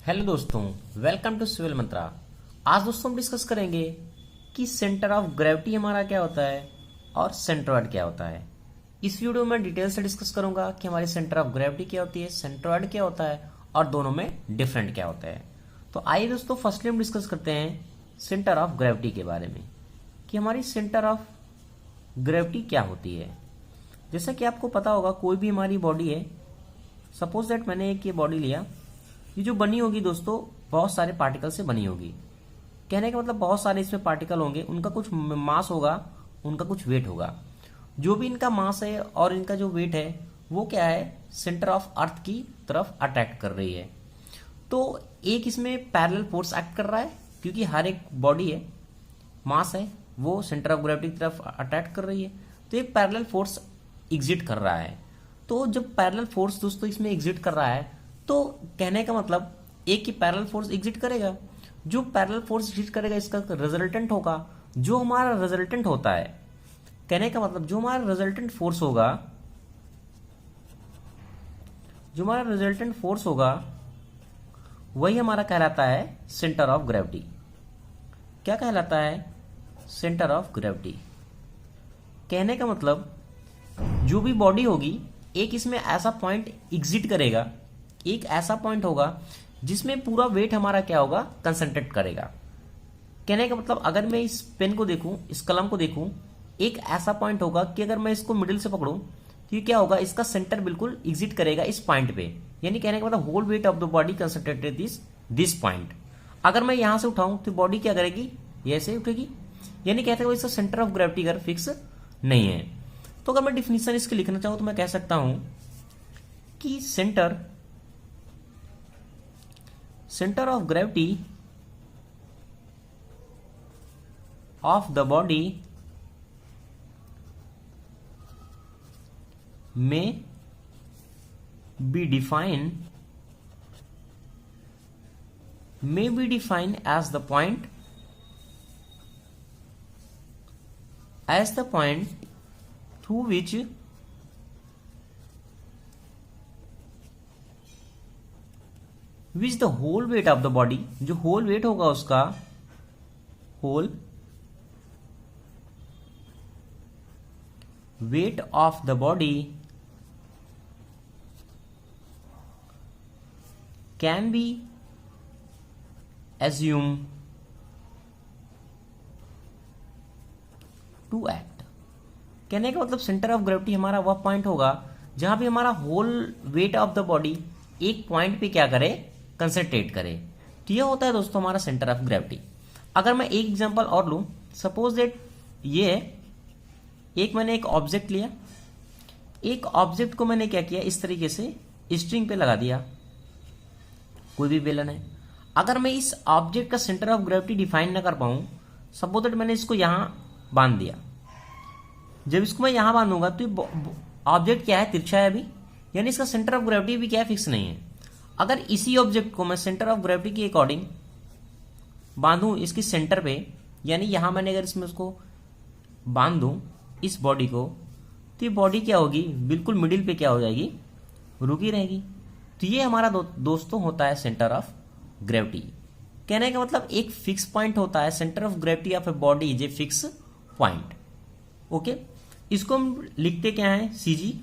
Hello दोस्तों, welcome to civil मंत्रा। आज दोस्तों हम डिस्कस करेंगे कि सेंटर ऑफ ग्रेविटी हमारा क्या होता है और सेंट्रॉयड क्या होता है। इस वीडियो में डिटेल से डिस्कस करूंगा कि हमारी सेंटर ऑफ ग्रेविटी क्या होती है, सेंट्रॉयड क्या होता है और दोनों में डिफरेंट क्या होता है। तो आइए दोस्तों, फर्स्टली हम डिस्कस करते हैं सेंटर ऑफ ग्रेविटी के बारे में कि हमारी सेंटर ऑफ ग्रेविटी क्या होती है। जैसा कि आपको पता होगा, कोई भी हमारी बॉडी है, सपोज दैट मैंने एक ये बॉडी लिया, ये जो बनी होगी दोस्तों बहुत सारे पार्टिकल से बनी होगी। कहने का मतलब बहुत सारे इसमें पार्टिकल होंगे, उनका कुछ मास होगा, उनका कुछ वेट होगा। जो भी इनका मास है और इनका जो वेट है वो क्या है, सेंटर ऑफ अर्थ की तरफ अट्रैक्ट कर रही है। तो एक इसमें पैरेलल फोर्स एक्ट कर रहा है, क्योंकि हर एक बॉडी है, मास है, वो सेंटर ऑफ ग्रेविटी की तरफ अट्रैक्ट कर रही है। तो एक पैरेलल फोर्स एग्जिट कर रहा है। तो जब पैरेलल फोर्स दोस्तों इसमें एग्जिट कर रहा है, तो कहने का मतलब एक ही पैरेलल फोर्स एग्जिट करेगा। जो पैरेलल फोर्स एग्जिट करेगा इसका रिजल्टेंट होगा, जो हमारा रिजल्टेंट होता है, कहने का मतलब जो हमारा रिजल्टेंट फोर्स होगा, जो हमारा रिजल्टेंट फोर्स होगा वही हमारा कहलाता है सेंटर ऑफ ग्रेविटी। क्या कहलाता है? Centre of gravity. कहने का मतलब जो भी बॉडी होगी, एक इसमें ऐसा पॉइंट एग्जिट करेगा, एक ऐसा पॉइंट होगा जिसमें पूरा वेट हमारा क्या होगा, कंसंट्रेट करेगा। कहने का मतलब अगर मैं इस पेन को देखूं, इस कलम को देखूं, एक ऐसा पॉइंट होगा कि अगर मैं इसको मिडिल से पकड़ूं तो ये क्या होगा, इसका सेंटर बिल्कुल एग्जिट करेगा इस पॉइंट पे। यानी कहने का मतलब whole weight of the body concentrated this point. अगर मैं यहां से उठाऊं तो बॉडी क्या करेगी, ये ऐसे उठेगी। यानी कहते हैं इसका सेंटर ऑफ ग्रेविटी अगर फिक्स नहीं है। तो अगर मैं डिफिनीशन इसके लिखना चाहूं तो मैं कह सकता हूं कि centre of gravity of the body में be defined as the point through which the whole weight of the body, जो whole weight होगा उसका, whole weight of the body can be assumed to act। कहने का मतलब centre of gravity हमारा वह point होगा जहां भी हमारा whole weight of the body एक पॉइंट पे क्या करे, कंसंट्रेट करे। तो यह होता है दोस्तों हमारा सेंटर ऑफ ग्रेविटी। अगर मैं एक एग्जांपल और लूं, सपोज दैट ये एक मैंने एक ऑब्जेक्ट लिया, एक ऑब्जेक्ट को मैंने क्या किया, इस तरीके से स्ट्रिंग पे लगा दिया, कोई भी बेलन है। अगर मैं इस ऑब्जेक्ट का सेंटर ऑफ ग्रेविटी डिफाइन ना कर पाऊं, सपोज दैट मैंने इसको यहां बांध दिया, जब इसको मैं यहां बांधूंगा तो ऑब्जेक्ट क्या है, तिरछा है अभी, यानी इसका सेंटर ऑफ ग्रेविटी भी क्या है, फिक्स नहीं है। अगर इसी ऑब्जेक्ट को मैं सेंटर ऑफ ग्रेविटी के अकॉर्डिंग बांधूं इसकी सेंटर पे, यानी यहां मैंने अगर इसमें उसको बांध दूं इस बॉडी को, तो ये बॉडी क्या होगी, बिल्कुल मिडिल पे क्या हो जाएगी, रुकी रहेगी। तो ये हमारा दोस्तों होता है सेंटर ऑफ ग्रेविटी। कहने का मतलब एक फिक्स पॉइंट होता है, centre of gravity of a body is a fix point. Okay, इसको हम लिखते क्या है, सीजी,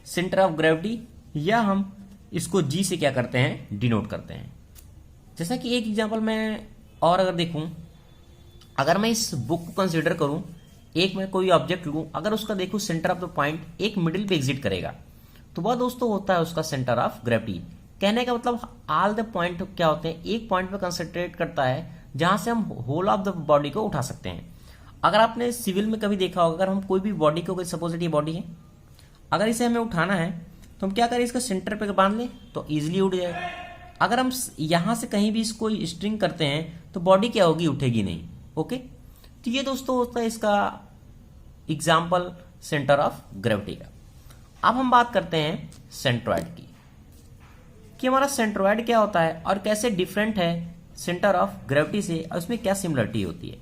सेंटर ऑफ ग्रेविटी, या हम इसको जी से क्या करते हैं, डिनोट करते हैं। जैसा कि एक एग्जांपल मैं और अगर देखूं, अगर मैं इस बुक को कंसीडर करूं, एक मैं कोई ऑब्जेक्ट लूं, अगर उसका देखूं सेंटर ऑफ द पॉइंट एक मिडिल पे एग्जिट करेगा, तो वह दोस्तों होता है उसका सेंटर ऑफ ग्रेविटी। कहने का मतलब ऑल द पॉइंट क्या होते हैं, एक पॉइंट पे कंसंट्रेट करता है जहां से हम होल ऑफ द बॉडी को उठा सकते हैं। अगर आपने सिविल में कभी देखा होगा, अगर हम कोई भी बॉडी को, सपोज ये बॉडी है, अगर इसे हमें उठाना है तो हम क्या करें, इसका सेंटर पे बांध लें तो इजिली उठ जाएगा। अगर हम यहां से कहीं भी इसको स्ट्रिंग करते हैं तो बॉडी क्या होगी, उठेगी नहीं। ओके, तो ये दोस्तों होता है इसका एग्जाम्पल सेंटर ऑफ ग्रेविटी का। अब हम बात करते हैं सेंट्रॉयड की, कि हमारा सेंट्रॉयड क्या होता है और कैसे डिफरेंट है सेंटर ऑफ ग्रेविटी से, और उसमें क्या सिमिलरिटी होती है।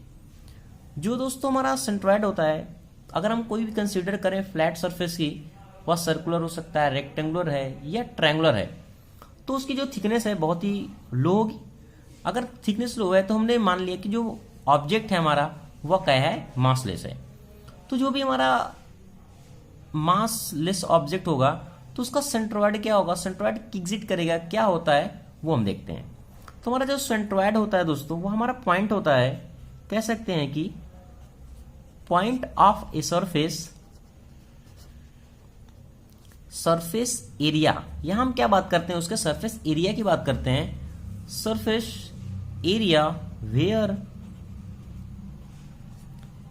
जो दोस्तों हमारा सेंट्रॉयड होता है, अगर हम कोई भी कंसीडर करें फ्लैट सरफेस की, वह सर्कुलर हो सकता है, रेक्टेंगुलर है या ट्रायंगुलर है। तो उसकी जो थिकनेस है बहुत ही लो होगी। अगर थिकनेस लो है तो हमने मान लिया कि जो ऑब्जेक्ट है हमारा वह क्या है, मासलेस है। तो जो भी हमारा मासलेस ऑब्जेक्ट होगा तो उसका सेंट्रोइड क्या होगा, सेंट्रोइड एग्जिट करेगा, क्या होता है वो हम देखते हैं। तो हमारा जो सेंट्रोइड होता है दोस्तों वो हमारा पॉइंट होता है, कह सकते हैं कि point of a surface area. यहां हम क्या बात करते हैं, उसके सरफेस एरिया की बात करते हैं। Surface area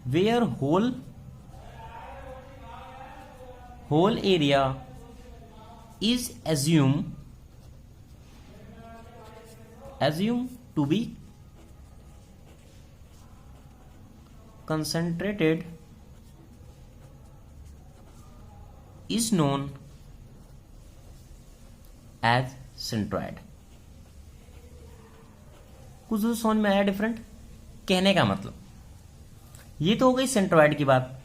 where whole area is assumed to be concentrated is known as centroid। कुछ तो समझ में आया डिफरेंट? कहने का मतलब ये तो हो गई सेंट्रोइड की बात।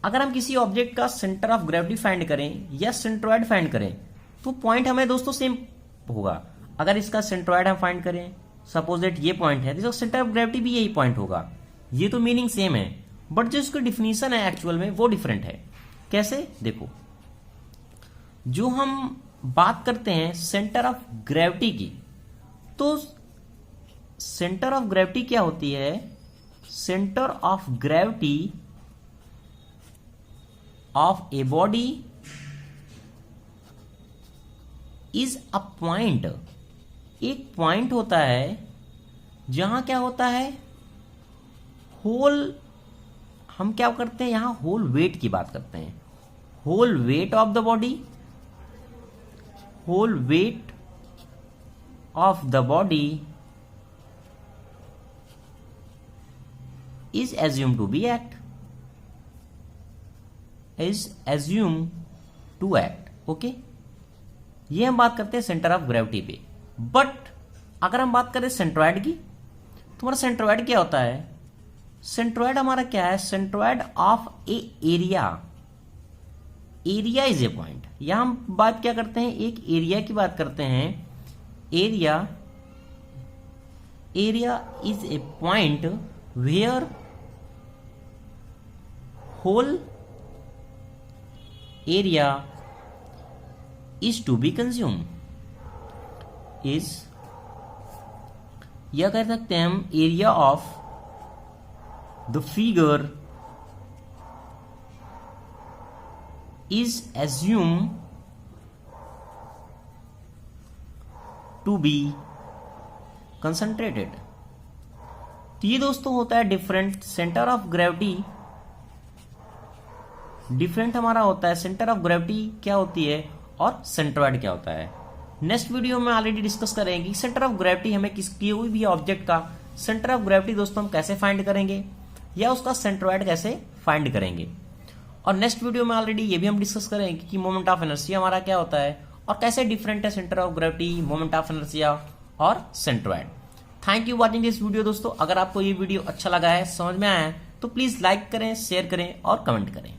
अगर हम किसी ऑब्जेक्ट का सेंटर ऑफ ग्रेविटी फाइंड करें या सेंट्रोइड फाइंड करें तो पॉइंट हमें दोस्तों सेम होगा। अगर इसका सेंट्रोइड हम फाइंड करें, सपोज दैट ये पॉइंट है, तो सेंटर ऑफ ग्रेविटी भी यही पॉइंट होगा। ये तो मीनिंग सेम है, बट जो इसकी डिफिनीशन है एक्चुअल में वो डिफरेंट है। कैसे? देखो, जो हम बात करते हैं सेंटर ऑफ ग्रेविटी की, तो सेंटर ऑफ ग्रेविटी क्या होती है? Centre of gravity of a body is a point. एक पॉइंट होता है जहां क्या होता है, होल, हम क्या करते हैं यहां होल वेट की बात करते हैं। Whole weight of the body, whole weight of the body is assumed to be act, is assumed to act। Okay, ये हम बात करते हैं सेंटर ऑफ ग्रेविटी पे। बट अगर हम बात करें सेंट्रोइड की, तो हमारा सेंट्रोइड क्या होता है? सेंट्रोइड हमारा क्या है? Centroid of A area. Area is a point. यहां हम बात क्या करते हैं? एक एरिया की बात करते हैं। Area is a point where whole area is to be consume. Is, या कह सकते हैं हम area of the figure is assumed to be concentrated. तो ये दोस्तों होता है different. Centre of gravity different हमारा होता है, सेंटर ऑफ ग्रेविटी क्या होती है और सेंट्रोइड क्या होता है। नेक्स्ट वीडियो में ऑलरेडी डिस्कस करेंगे कि सेंटर ऑफ ग्रेविटी हमें किसी कोई भी ऑब्जेक्ट का सेंटर ऑफ ग्रेविटी दोस्तों हम कैसे फाइंड करेंगे या उसका सेंट्रोइड कैसे फाइंड करेंगे। और नेक्स्ट वीडियो में ऑलरेडी ये भी हम डिस्कस करेंगे कि मोमेंट ऑफ इनर्शिया हमारा क्या होता है और कैसे डिफरेंट है centre of gravity, moment of inertia और centroid. Thank you watching this video दोस्तों। अगर आपको ये वीडियो अच्छा लगा है, समझ में आया है, तो प्लीज लाइक करें, शेयर करें और कमेंट करें।